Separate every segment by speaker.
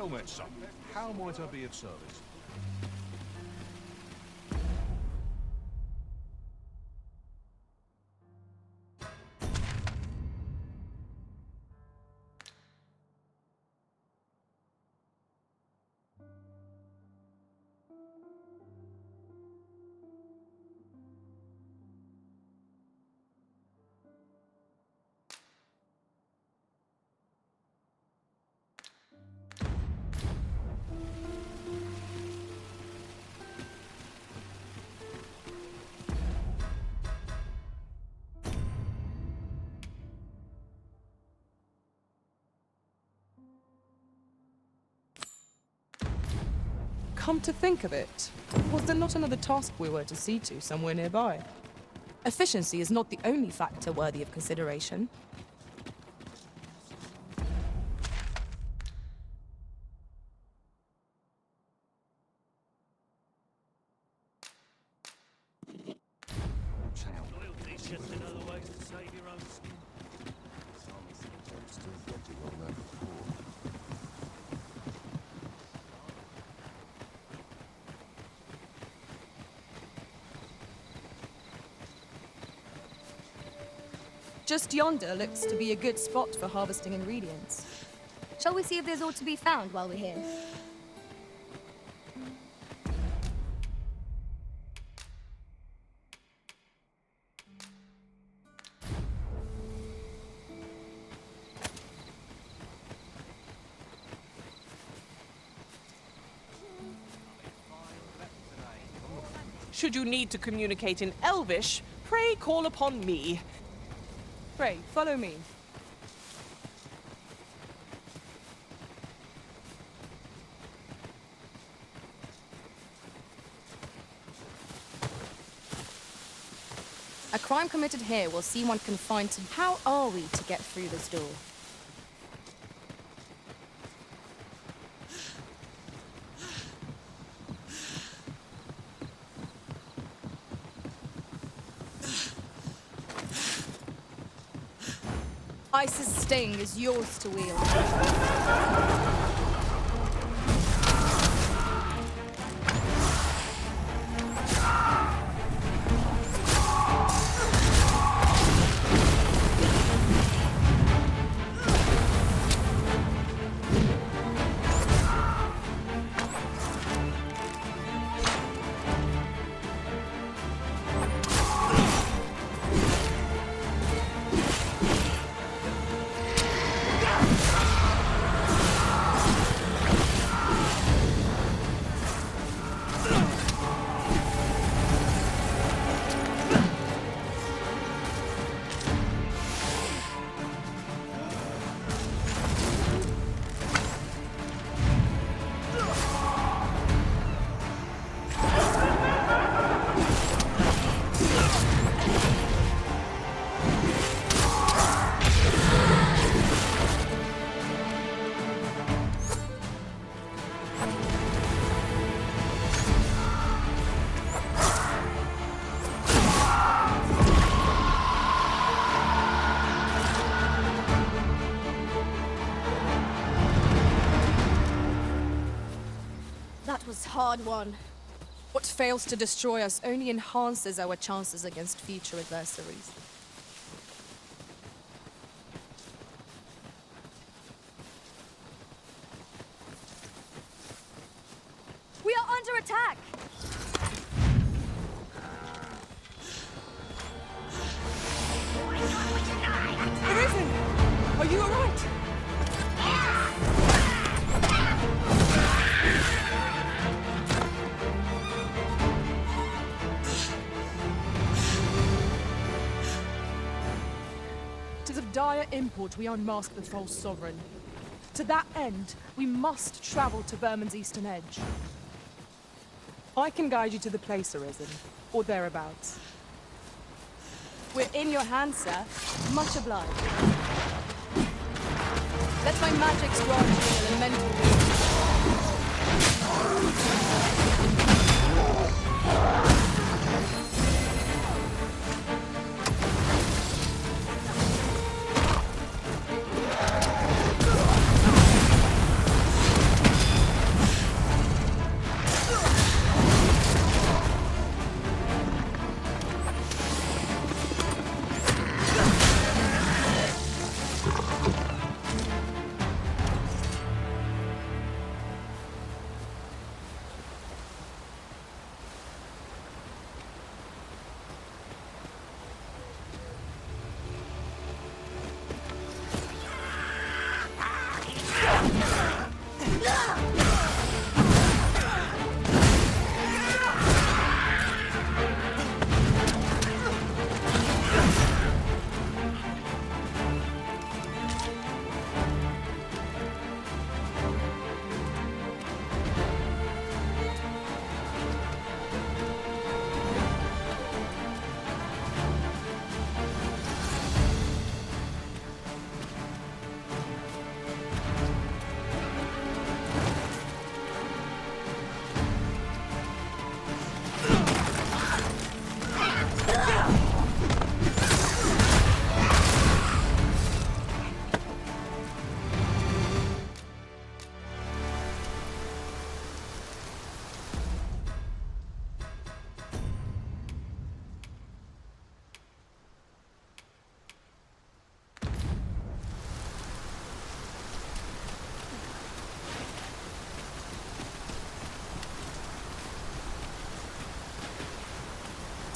Speaker 1: Well met, son. How might I be of service?
Speaker 2: Come to think of it, was there not another task we were to see to somewhere nearby? Efficiency is not the only factor worthy of consideration.
Speaker 3: Loyalty's just another way to save your own skin.
Speaker 2: Just yonder looks to be a good spot for harvesting ingredients.
Speaker 4: Shall we see if there's aught to be found while we're here?
Speaker 5: Should you need to communicate in Elvish, pray call upon me.
Speaker 2: Pray, follow me.
Speaker 4: A crime committed here will see one confined to... How are we to get through this door? Ice's sting is yours to wield. That was hard won.
Speaker 2: What fails to destroy us only enhances our chances against future adversaries.
Speaker 4: We are under attack!
Speaker 2: Arisen! Are you alright? Tis of dire import we unmask the false sovereign. To that end, we must travel to Vermin's eastern edge. I can guide you to the place, Arisen, or thereabouts.
Speaker 4: We're in your hands, sir. Much obliged. Let my magics grant you an elemental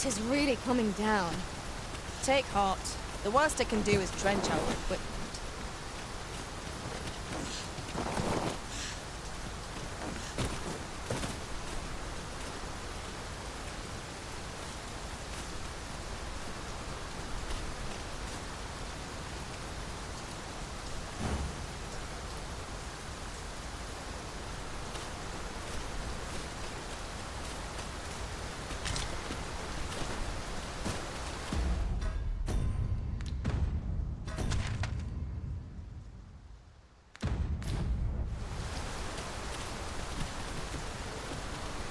Speaker 4: is really coming down.
Speaker 5: Take heart. The worst it can do is drench our equipment.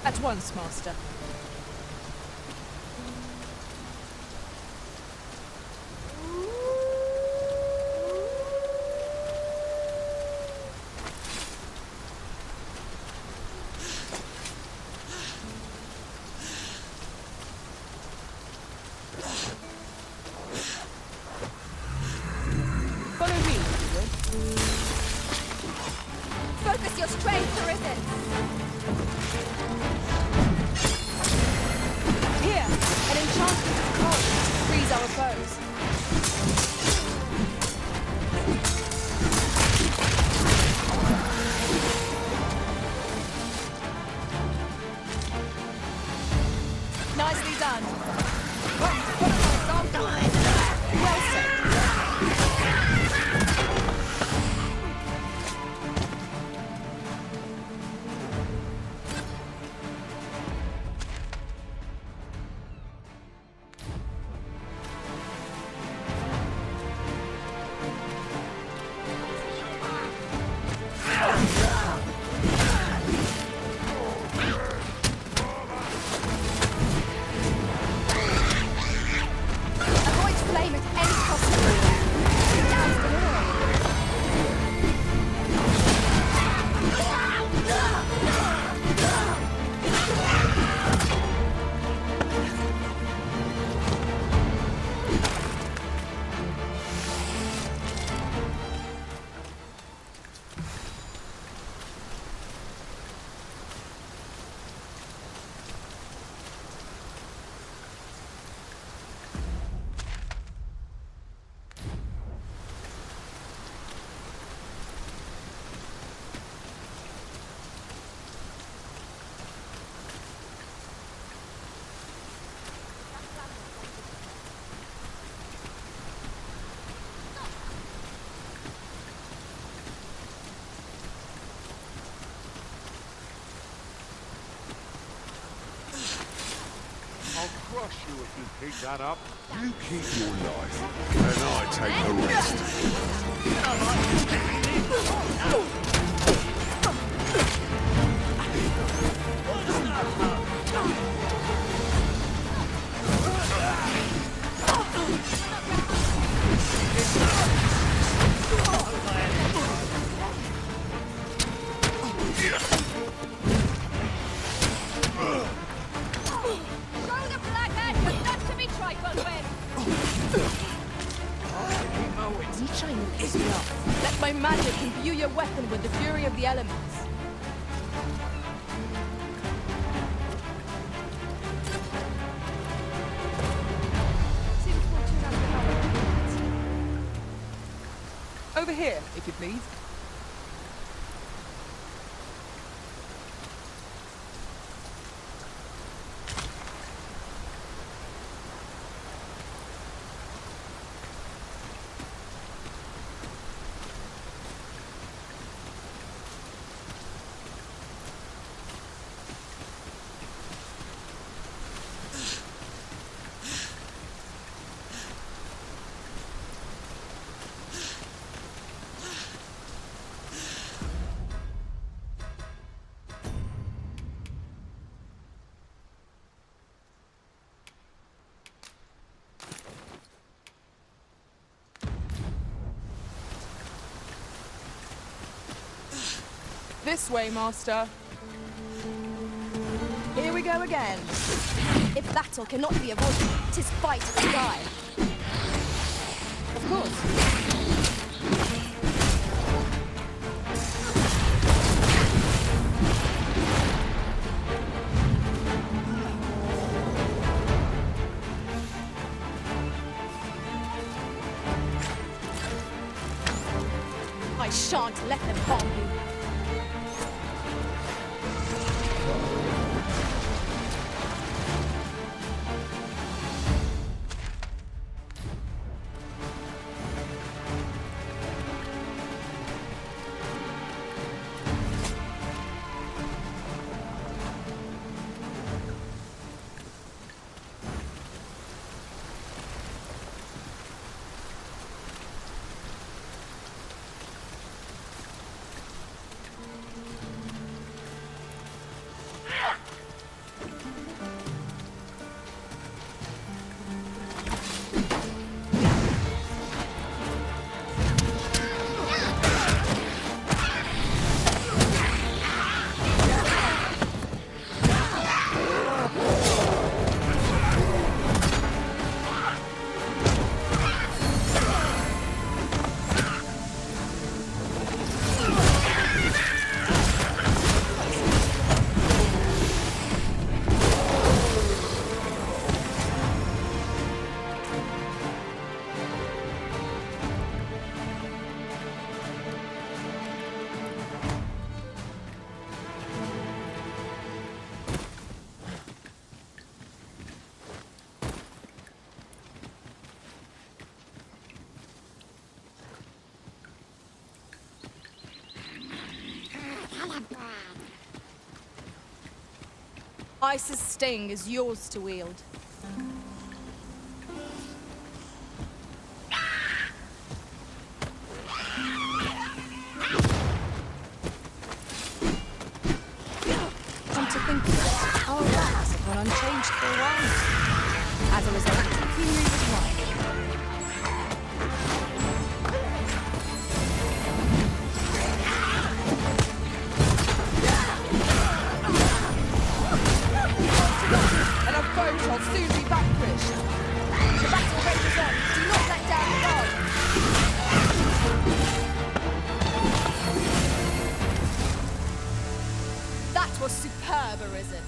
Speaker 2: At once, Master.
Speaker 5: Follow me, if you will.
Speaker 4: Focus your strength, Arisen!
Speaker 2: Here, an enchantment of cold to freeze our foes.
Speaker 5: Nicely done. Well said.
Speaker 4: Avoid flame at any cost. Now's the war.
Speaker 1: I'll crush you if you keep that up. You keep your life, and I take the rest.
Speaker 4: Show the black hand was not to be trifled with!
Speaker 5: You trying to piss me off?
Speaker 4: Let my magic imbue your weapon with the fury of the elements.
Speaker 2: Over here, if you please. This way, Master.
Speaker 5: Here we go again.
Speaker 4: If battle cannot be avoided, 'tis fight or die.
Speaker 2: Of course.
Speaker 4: I shan't let them harm you. Ice's sting is yours to wield. Come to think of it, our lives have gone unchanged for a while. As a result, he knew his mind. And our foe shall soon be vanquished. The battle rages on. Do not let down the guard. That was superb, Arisen.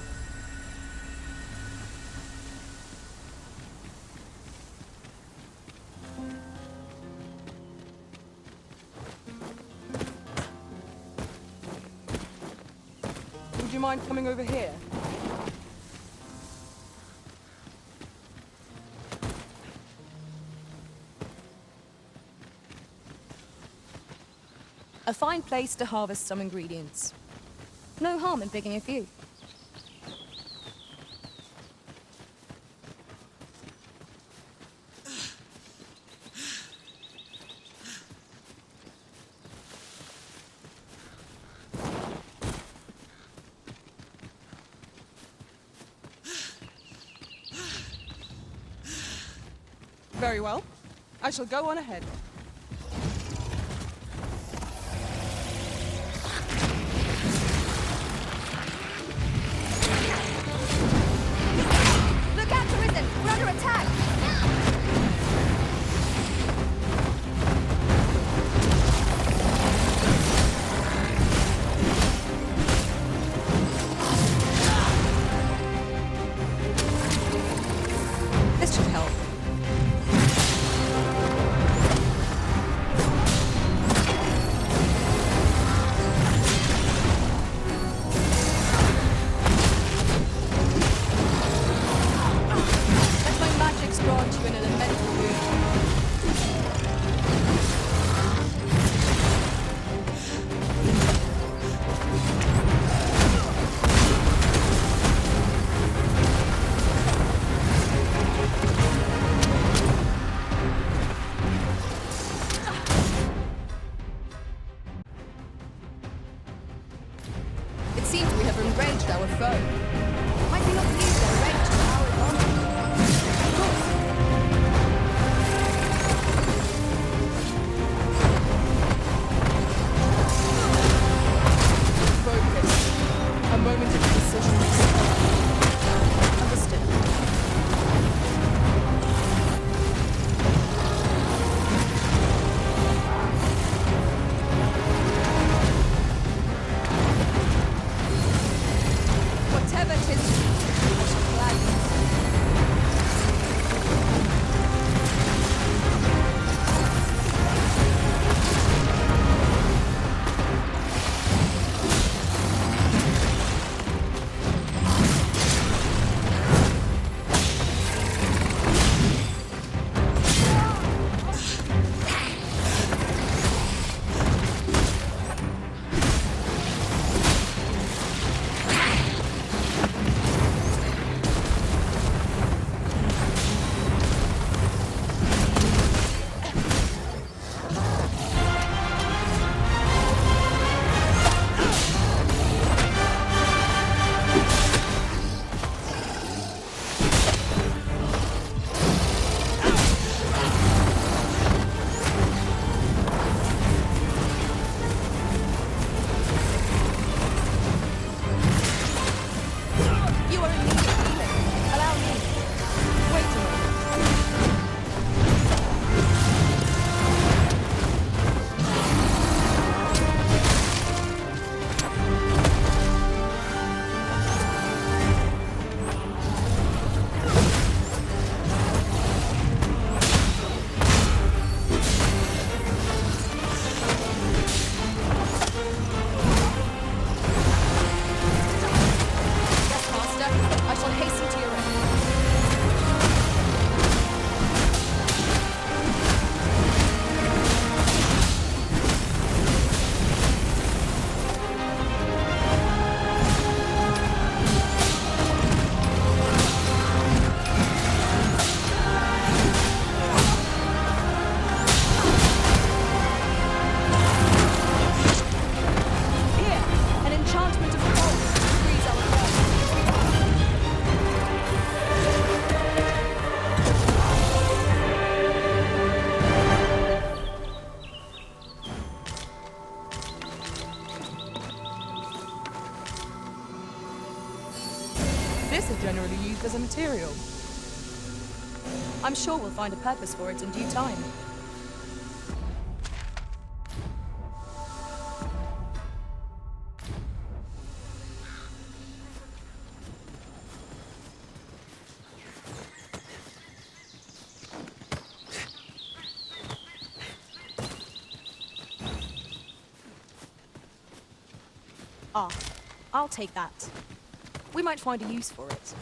Speaker 2: Would you mind coming over here?
Speaker 4: A fine place to harvest some ingredients. No harm in picking a few.
Speaker 2: Very well. I shall go on ahead.
Speaker 4: Look out, Arisen! We're under attack! This should help. Let my magics grant you an elemental boon. It seems we have enraged our foe. Might we not use their rage to our advantage? Of course. Focus. A moment of decision. Understood. Whatever 'tis,
Speaker 2: This is generally used as a material.
Speaker 4: I'm sure we'll find a purpose for it in due time. Ah, I'll take that. We might find a use for it.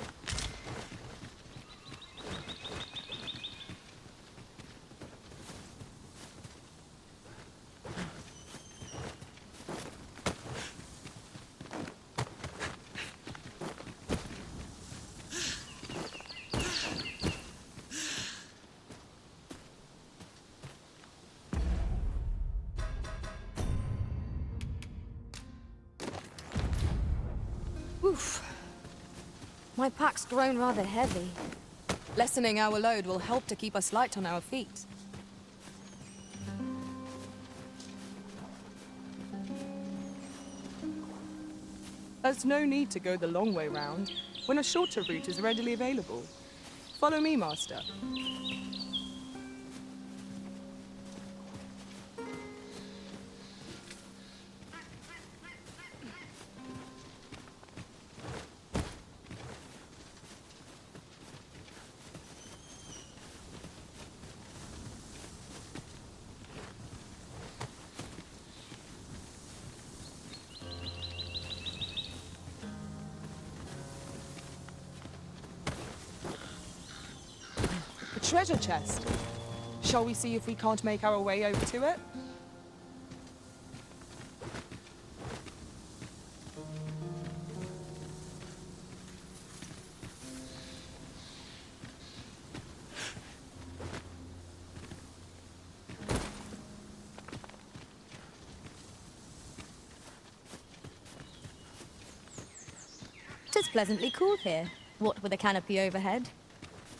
Speaker 4: Oof. My pack's grown rather heavy. Lessening our load will help to keep us light on our feet.
Speaker 2: There's no need to go the long way round when a shorter route is readily available. Follow me, Master. A treasure chest. Shall we see if we can't make our way over to it?
Speaker 4: Tis pleasantly cool here, what with a canopy overhead.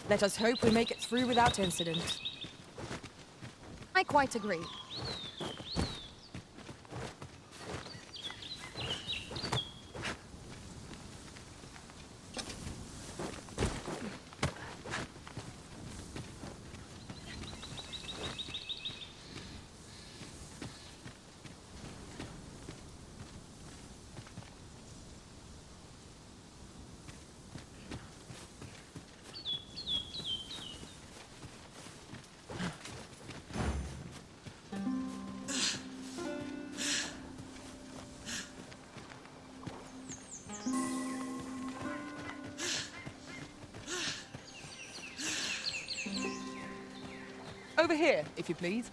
Speaker 2: Let us hope we make it through without incident.
Speaker 4: I quite agree.
Speaker 2: Over here, if you please.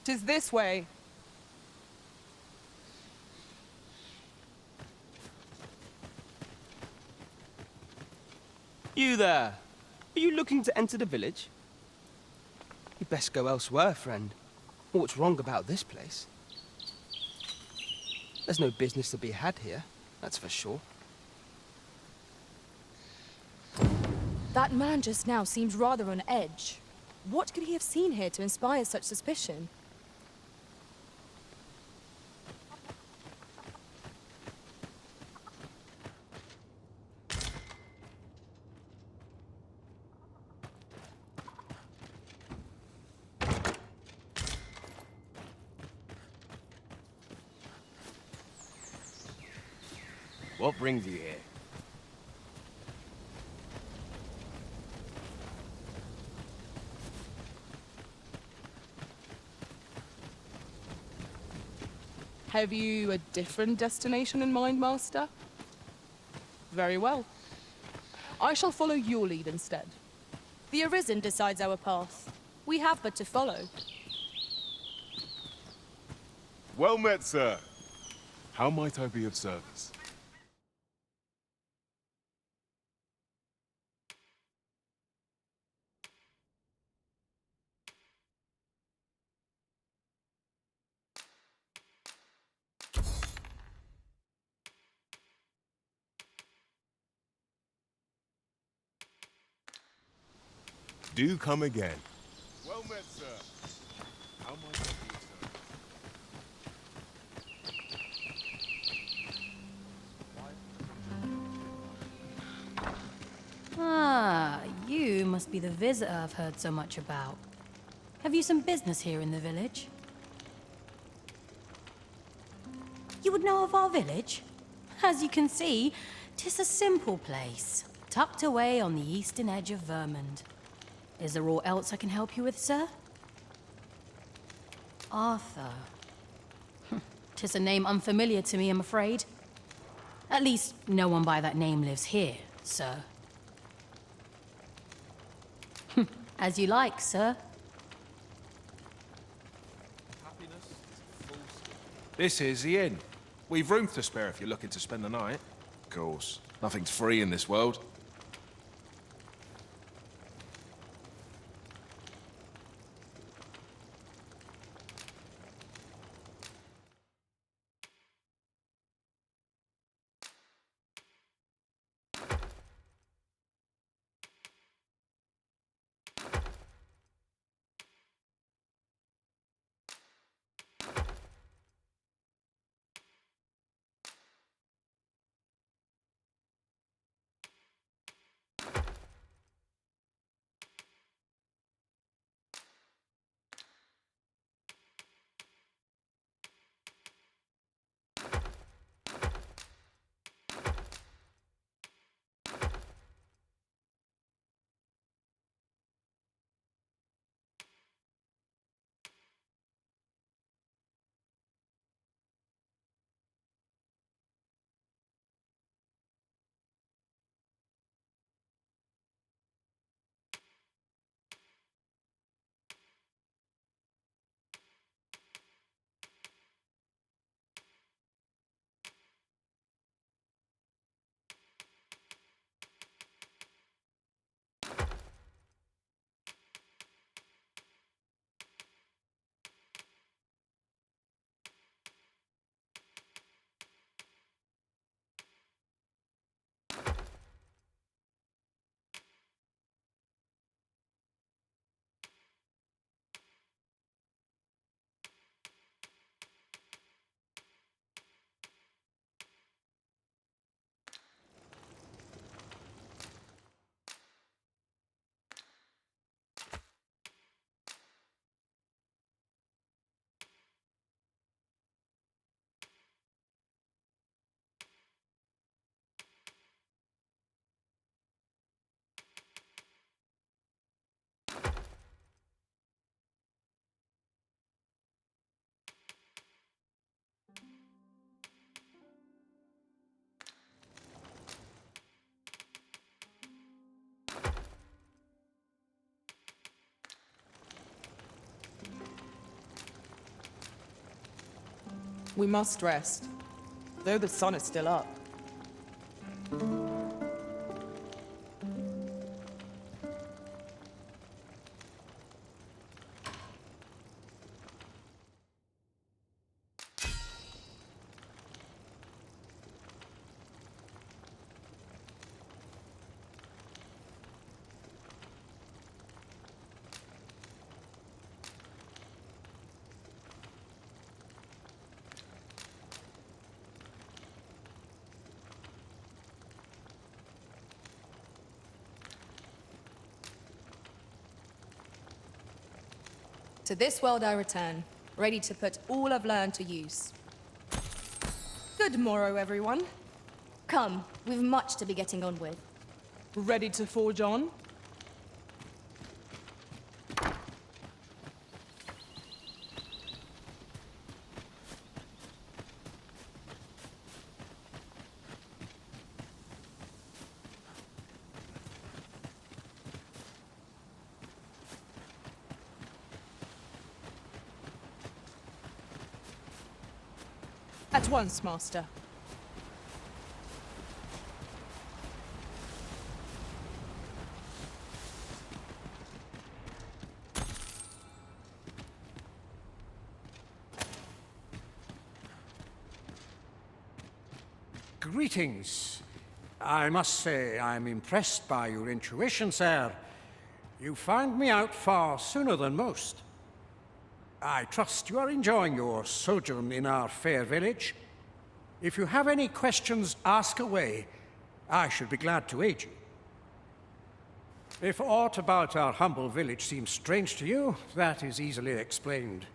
Speaker 2: Tis this way.
Speaker 6: You there! Are you looking to enter the village? You'd best go elsewhere, friend. What's wrong about this place? There's no business to be had here, that's for sure.
Speaker 4: That man just now seemed rather on edge. What could he have seen here to inspire such suspicion?
Speaker 6: What brings you here?
Speaker 2: Have you a different destination in mind, Master? Very well. I shall follow your lead instead.
Speaker 4: The Arisen decides our path. We have but to follow.
Speaker 1: Well met, sir. How might I be of service? Do come again. Well met, sir. How might I be of service?
Speaker 7: Ah, you must be the visitor I've heard so much about. Have you some business here in the village? You would know of our village? As you can see, 'tis a simple place, tucked away on the eastern edge of Vermund. Is there aught else I can help you with, sir? Arthur. 'Tis a name unfamiliar to me, I'm afraid. At least, no one by that name lives here, sir. As you like, sir.
Speaker 8: This is the inn. We've room to spare if you're looking to spend the night. Of course, nothing's free in this world.
Speaker 2: We must rest, though the sun is still up.
Speaker 4: To this world I return, ready to put all I've learned to use. Good morrow, everyone. Come, we've much to be getting on with.
Speaker 2: Ready to forge on? At once, Master.
Speaker 9: Greetings. I must say I'm impressed by your intuition, sir. You found me out far sooner than most. I trust you are enjoying your sojourn in our fair village. If you have any questions, ask away. I should be glad to aid you. If aught about our humble village seems strange to you, that is easily explained.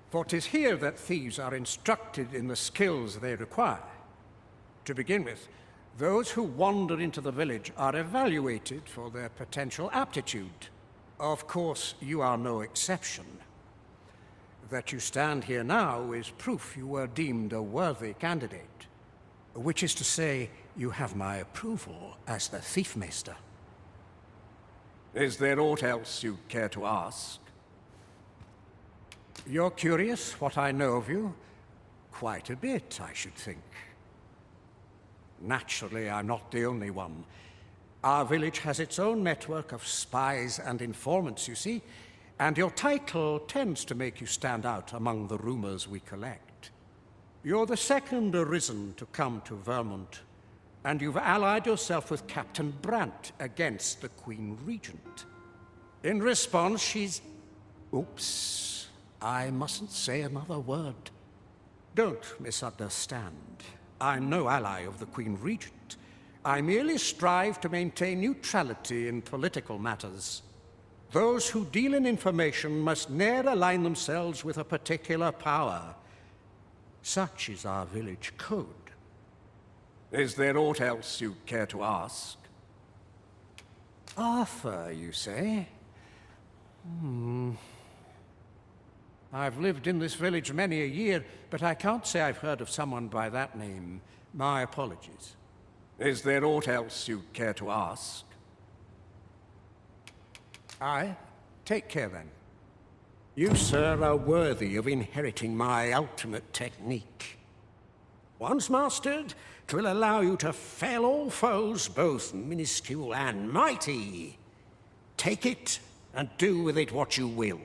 Speaker 9: For 'tis here that thieves are instructed in the skills they require. To begin with, those who wander into the village are evaluated for their potential aptitude. Of course, you are no exception. That you stand here now is proof you were deemed a worthy candidate. Which is to say, you have my approval as the Thiefmeister. Is there aught else you'd care to ask? You're curious what I know of you? Quite a bit, I should think. Naturally, I'm not the only one. Our village has its own network of spies and informants, you see, and your title tends to make you stand out among the rumors we collect. You're the second arisen to come to Vermont, and you've allied yourself with Captain Brant against the Queen Regent. In response, she's... Oops, I mustn't say another word. Don't misunderstand. I'm no ally of the Queen Regent. I merely strive to maintain neutrality in political matters. Those who deal in information must ne'er align themselves with a particular power. Such is our village code. Is there aught else you care to ask? Arthur, you say? I've lived in this village many a year, but I can't say I've heard of someone by that name. My apologies. Is there aught else you'd care to ask? Aye. Take care, then. You, sir, are worthy of inheriting my ultimate technique. Once mastered, 'twill allow you to fell all foes, both minuscule and mighty. Take it, and do with it what you will.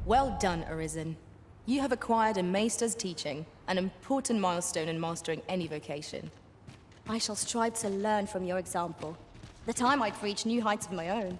Speaker 4: Well done, Arisen. You have acquired a Maester's teaching, an important milestone in mastering any vocation.
Speaker 10: I shall strive to learn from your example, that I might reach new heights of my own.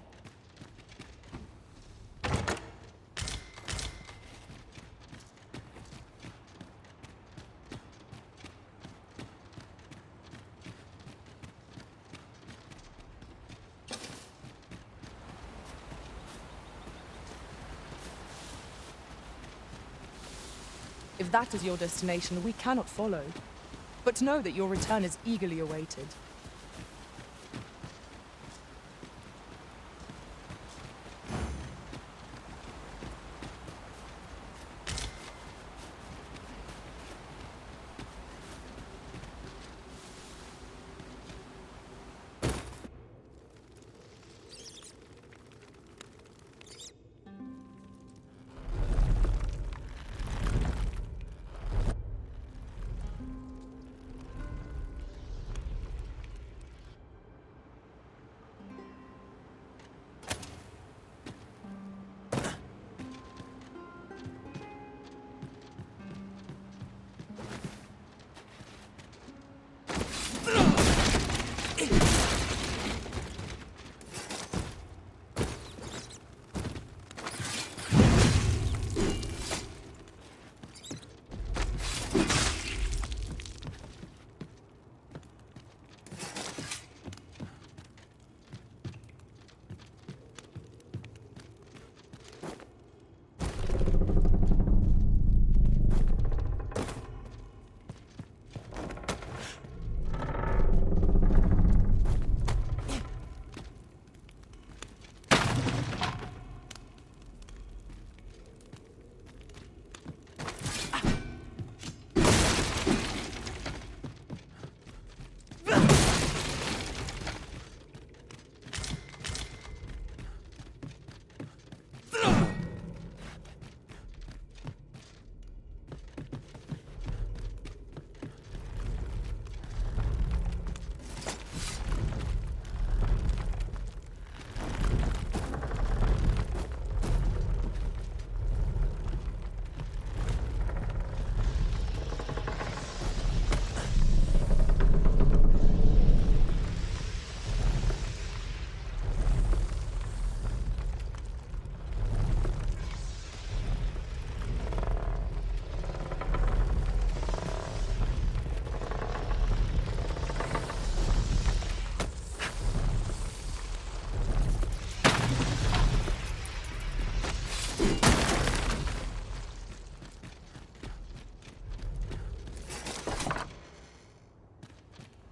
Speaker 2: If that is your destination, we cannot follow. But know that your return is eagerly awaited.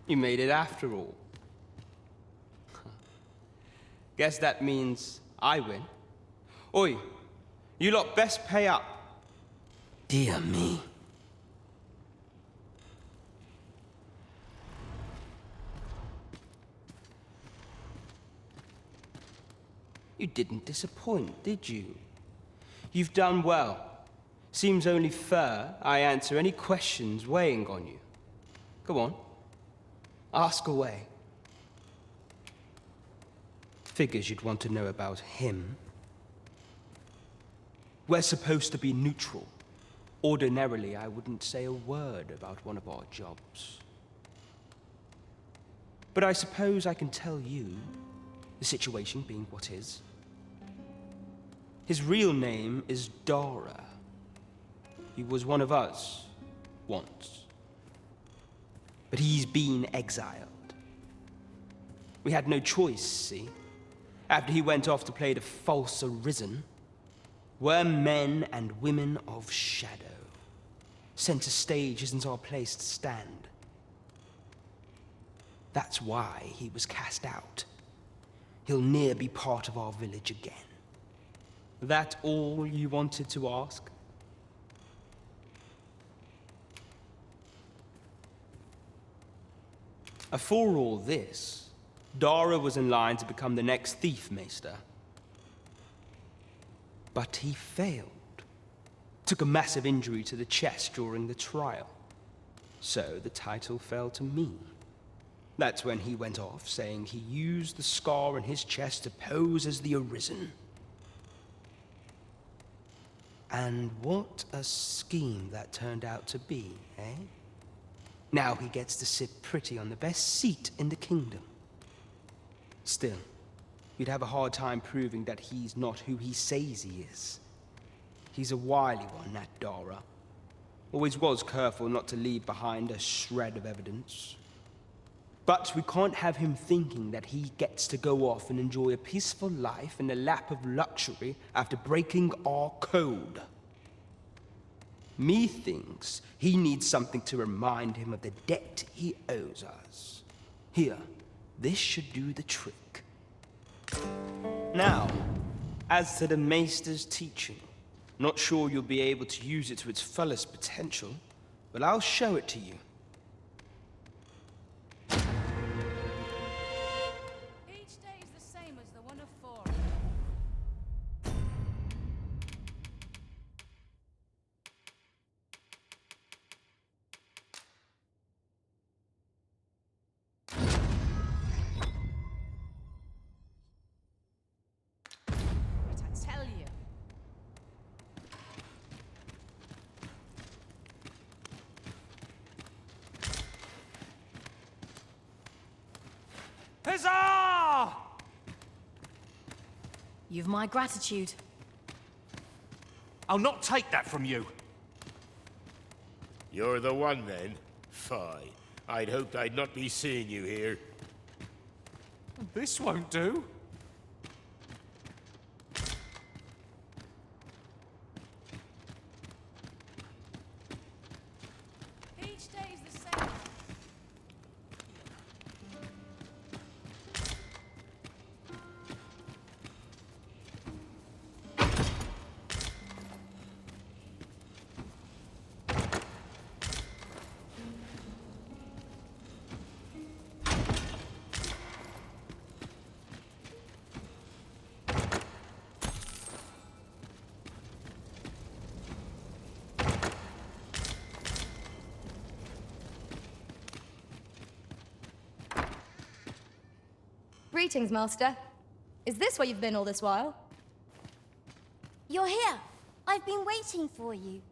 Speaker 6: You made it after all. Guess that means I win. Oi, you lot best pay up. Dear me. You didn't disappoint, did you? You've done well. Seems only fair I answer any questions weighing on you. Go on. Ask away. Figures you'd want to know about him. We're supposed to be neutral. Ordinarily, I wouldn't say a word about one of our jobs. But I suppose I can tell you, the situation being what is. His real name is Dara. He was one of us, once. But he's been exiled. We had no choice, see? After he went off to play the false arisen, we're men and women of shadow. Center stage isn't our place to stand. That's why he was cast out. He'll ne'er be part of our village again. That all you wanted to ask? For all this, Dara was in line to become the next thief maester. But he failed. Took a massive injury to the chest during the trial. So the title fell to me. That's when he went off, saying he used the scar on his chest to pose as the Arisen. And what a scheme that turned out to be, eh? Now he gets to sit pretty on the best seat in the kingdom. Still, you'd have a hard time proving that he's not who he says he is. He's a wily one, that Dara. Always was careful not to leave behind a shred of evidence. But we can't have him thinking that he gets to go off and enjoy a peaceful life in the lap of luxury after breaking our code. Methinks he needs something to remind him of the debt he owes us. Here, this should do the trick. Now, as to the Maester's teaching, not sure you'll be able to use it to its fullest potential, but I'll show it to you.
Speaker 7: Each day is the same as the one afore.
Speaker 4: What I tell you.
Speaker 3: Huzzah!
Speaker 7: You've my gratitude.
Speaker 3: I'll not take that from you.
Speaker 1: You're the one, then? Fine. I'd hoped I'd not be seeing you here.
Speaker 3: This won't do.
Speaker 7: Each day is the same.
Speaker 10: Greetings, Master. Is this where you've been all this while?
Speaker 11: You're here. I've been waiting for you.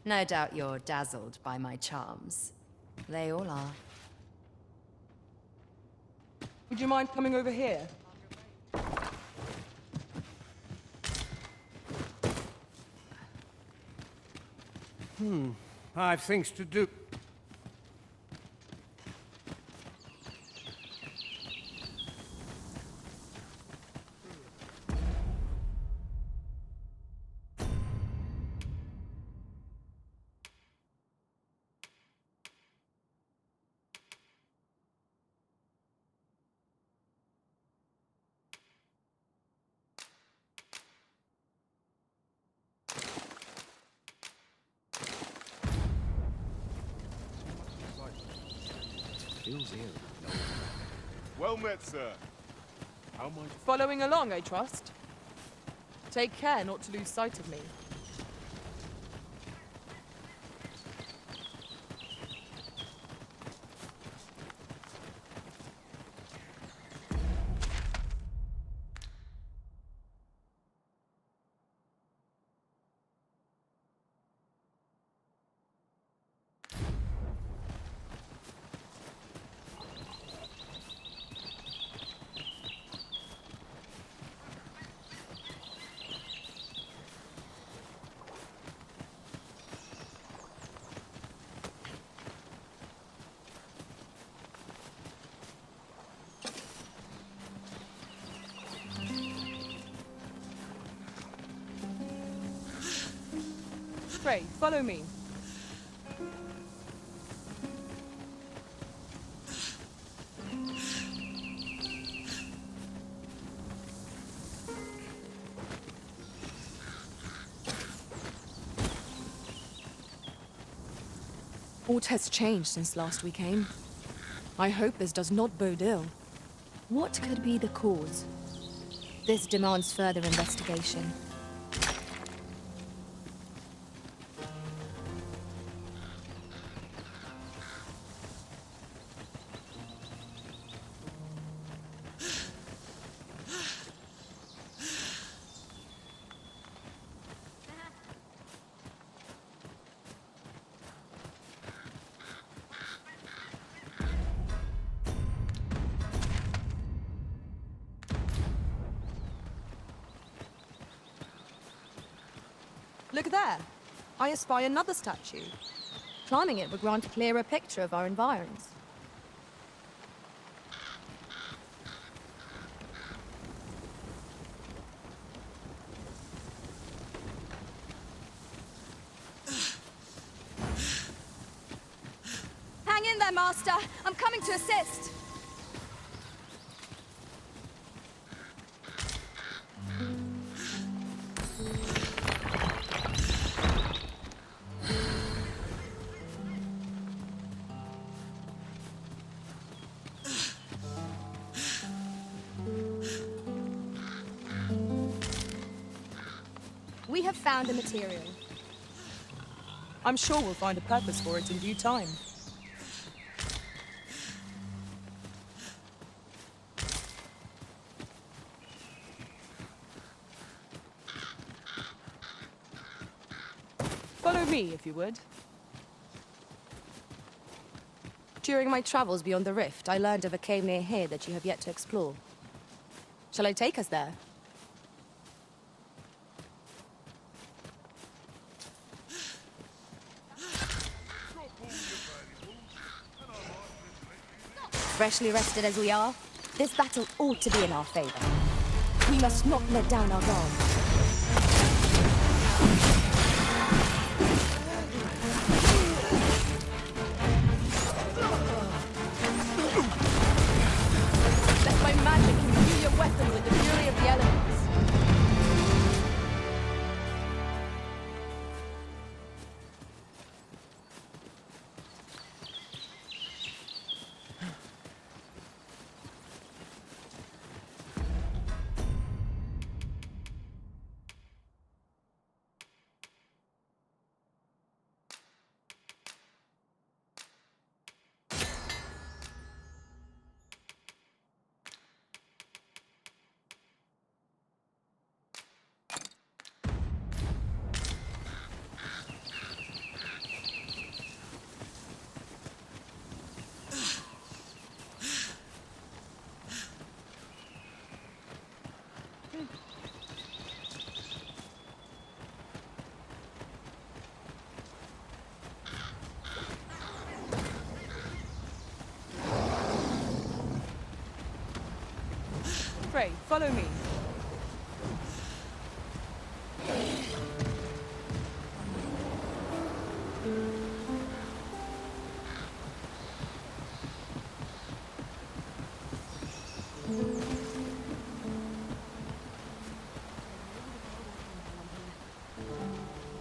Speaker 4: No doubt you're dazzled by my charms. They all are.
Speaker 2: Would you mind coming over here?
Speaker 9: I've things to do.
Speaker 6: feels ill.
Speaker 1: Well met, sir. How might...
Speaker 2: Following along, I trust. Take care not to lose sight of me. Pray, follow me. Aught has changed since last we came. I hope this does not bode ill.
Speaker 4: What could be the cause? This demands further investigation. Look there! I espy another statue. Climbing it would grant a clearer picture of our environs. Hang in there, Master! I'm coming to assist! We have found a material.
Speaker 2: I'm sure we'll find a purpose for it in due time. Follow me, if you would.
Speaker 4: During my travels beyond the rift, I learned of a cave near here that you have yet to explore. Shall I take us there? Freshly rested as we are, this battle ought to be in our favor. We must not let down our guard. Let my magic imbue your weapon with the fury of the elements.
Speaker 2: Pray, follow me.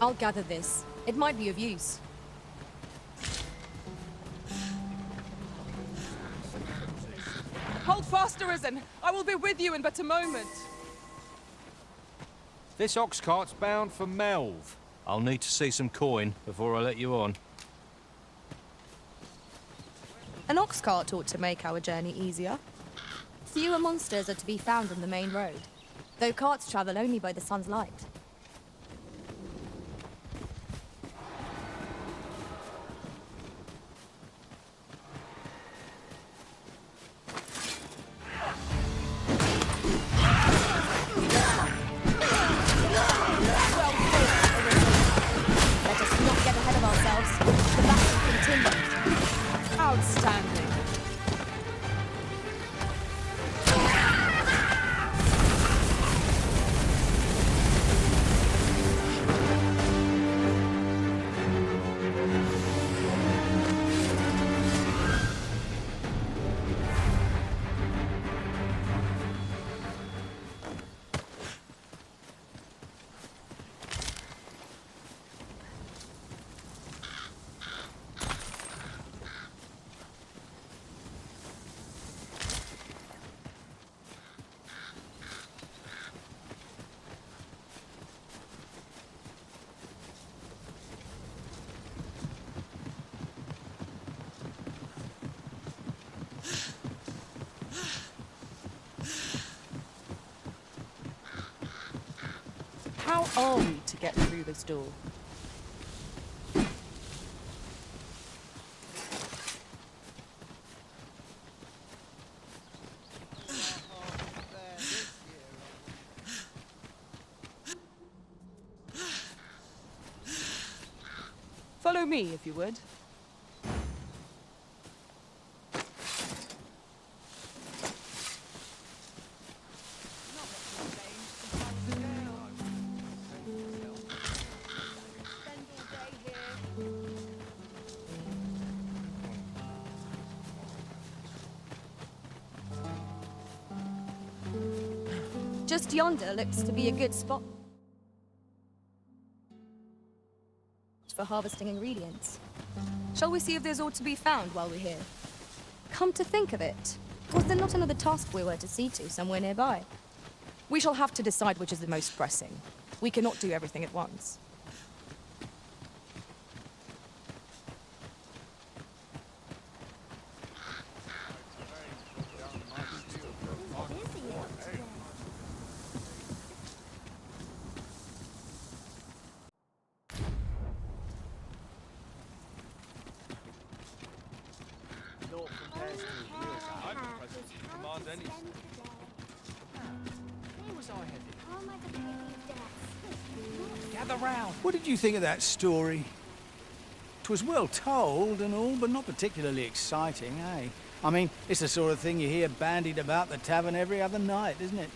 Speaker 4: I'll gather this. It might be of use.
Speaker 2: Hold fast, Arisen. I will be with you in but a moment.
Speaker 12: This ox cart's bound for Melve. I'll need to see some coin before I let you on.
Speaker 4: An ox cart ought to make our journey easier.
Speaker 10: Fewer monsters are to be found on the main road, though carts travel only by the sun's light. Let us not get ahead of ourselves. The battle continues.
Speaker 2: Outstanding. How are we to get through this door? Follow me, if you would.
Speaker 10: Just yonder looks to be a good spot for harvesting ingredients.
Speaker 4: Shall we see if there's aught to be found while we're here?
Speaker 10: Come to think of it, was there not another task we were to see to somewhere nearby?
Speaker 2: We shall have to decide which is the most pressing. We cannot do everything at once.
Speaker 3: Gather round.
Speaker 13: What did you think of that story? 'Twas well told and all, but not particularly exciting, eh? I mean, it's the sort of thing you hear bandied about the tavern every other night, isn't it?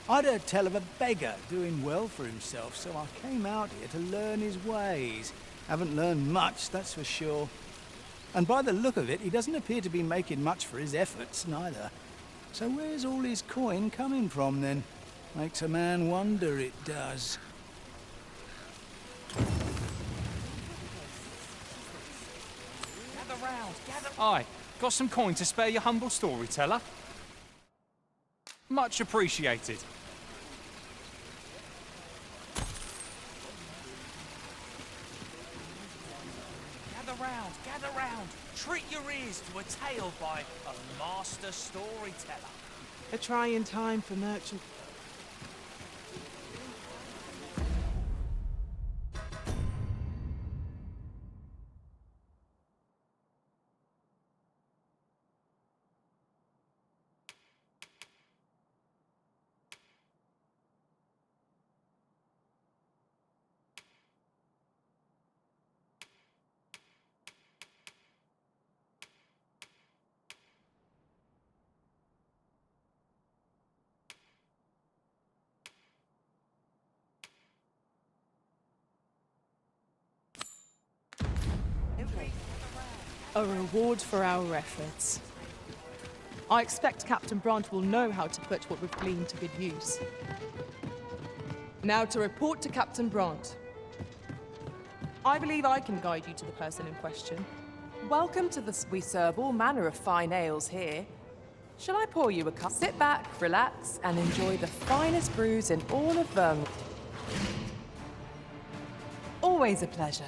Speaker 13: I'd heard tell of a beggar doing well for himself, so I came out here to learn his ways. Haven't learned much, that's for sure. And by the look of it, he doesn't appear to be making much for his efforts, neither. So where's all his coin coming from, then? Makes a man wonder, it does.
Speaker 3: Gather round. Aye, got some coin to spare your humble storyteller? Much appreciated. Gather round. Treat your ears to a tale by a master storyteller.
Speaker 5: A trying time for merchant.
Speaker 2: A reward for our efforts. I expect Captain Brant will know how to put what we've gleaned to good use. Now to report to Captain Brant. I believe I can guide you to the person in question.
Speaker 5: Welcome to the... We serve all manner of fine ales here.
Speaker 2: Shall I pour you a cup? Sit back, relax, and enjoy the finest brews in all of Vermont. Always a pleasure.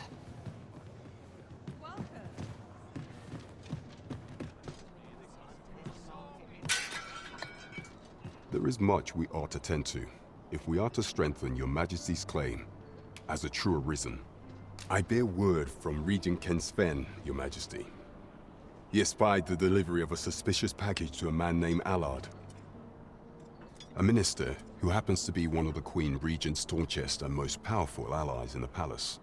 Speaker 14: There is much we ought to tend to, if we are to strengthen your Majesty's claim as a true arisen. I bear word from Regent Ken Sven, your Majesty. He espied the delivery of a suspicious package to a man named Allard, a minister who happens to be one of the Queen Regent's staunchest and most powerful allies in the palace.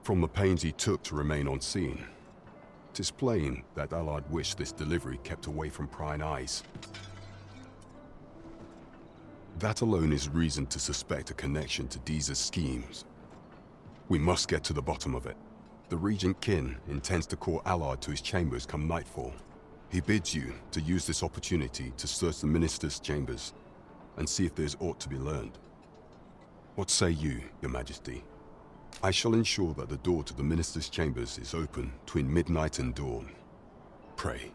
Speaker 14: From the pains he took to remain on scene, 'tis plain that Allard wished this delivery kept away from prying eyes. That alone is reason to suspect a connection to Deeza's schemes. We must get to the bottom of it. The Regent Kin intends to call Allard to his chambers come nightfall. He bids you to use this opportunity to search the minister's chambers and see if there's aught to be learned. What say you, your Majesty? I shall ensure that the door to the minister's chambers is open between midnight and dawn. Pray,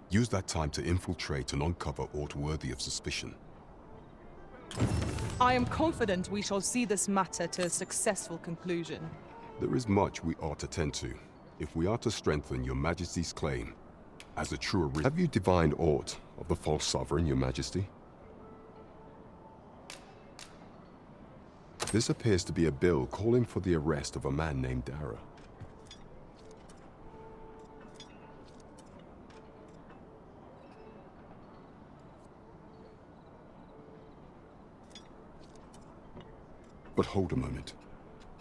Speaker 14: use that time to infiltrate and uncover aught worthy of suspicion.
Speaker 2: I am confident we shall see this matter to a successful conclusion.
Speaker 14: There is much we ought to tend to, if we are to strengthen your Majesty's claim as a true arisen. Have you divined aught of the false sovereign, your Majesty? This appears to be a bill calling for the arrest of a man named Dara. But hold a moment.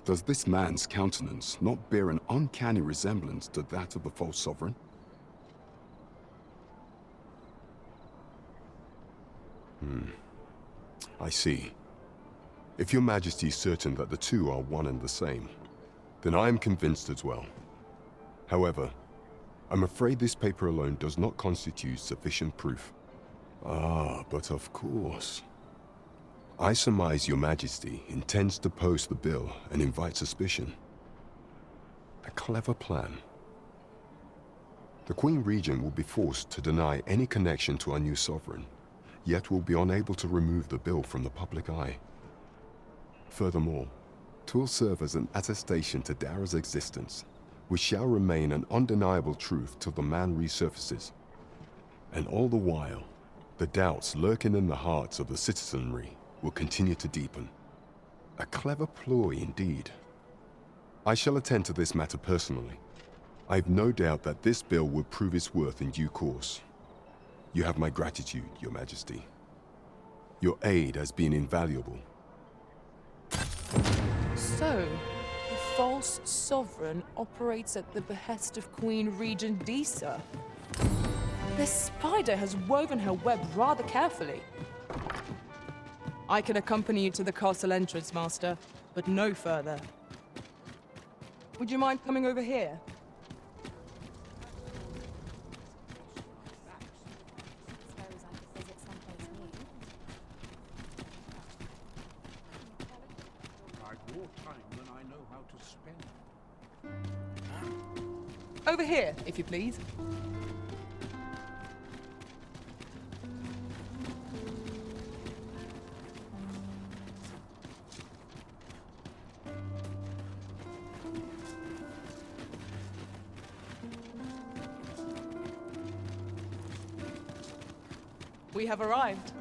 Speaker 14: Does this man's countenance not bear an uncanny resemblance to that of the false sovereign? I see. If your Majesty is certain that the two are one and the same, then I am convinced as well. However, I'm afraid this paper alone does not constitute sufficient proof. Ah, but of course. I surmise your Majesty intends to post the bill and invite suspicion. A clever plan. The Queen Regent will be forced to deny any connection to our new sovereign, yet will be unable to remove the bill from the public eye. Furthermore, 'twill serve as an attestation to Dara's existence, which shall remain an undeniable truth till the man resurfaces. And all the while, the doubts lurking in the hearts of the citizenry will continue to deepen. A clever ploy indeed. I shall attend to this matter personally. I have no doubt that this bill will prove its worth in due course. You have my gratitude, your Majesty. Your aid has been invaluable.
Speaker 2: So, the false sovereign operates at the behest of Queen Regent Deeza. The spider has woven her web rather carefully. I can accompany you to the castle entrance, Master, but no further. Would you mind coming over here? Over here, if you please. We have arrived.